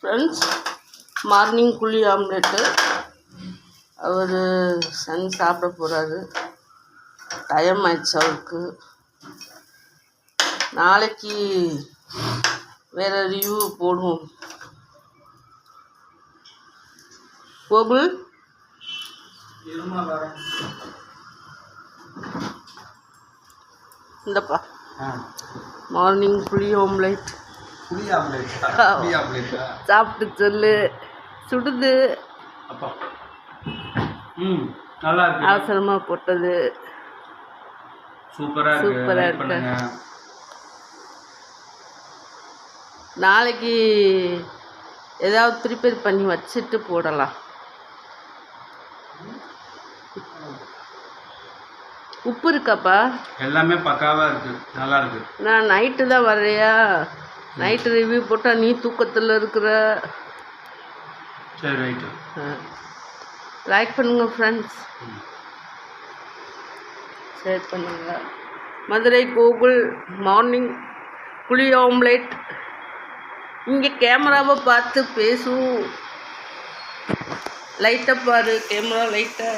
Friends, morning புளி omelette. அவர் Sun சாப்பிட போகிறாரு. டைம் ஆயிடுச்சு அவருக்கு. நாளைக்கு வேறு ரிவ்யூ போடுவோம். கோகுல் இந்தப்பா மார்னிங் புளி ஆம்லெட் சாப்பிட்டு சொல்லு. சுடுது. நல்லா இருக்கு. அவசரமா போட்டது. சூப்பரா இருக்கு. நாளைக்கு ஏதாவது ப்ரிப்பேர் பண்ணி வச்சுட்டு போடலாம். உப்பு இருக்காப்பா? எல்லாமே பக்காவா இருக்கு. நல்லா இருக்கு. நான் நைட்டு தான் வர்றியா? நைட்டு ரிவ்யூ போட்டால் நீ தூக்கத்தில் இருக்கிற. சரி, ரைட்டு. லைக் பண்ணுங்க ஃப்ரெண்ட்ஸ், ஷேர் பண்ணுங்க. மதுரை கோகுல் மார்னிங் புளி ஆம்லேட். இங்கே கேமராவை பார்த்து பேசும். லைட்டை பாரு, கேமரா லைட்டை.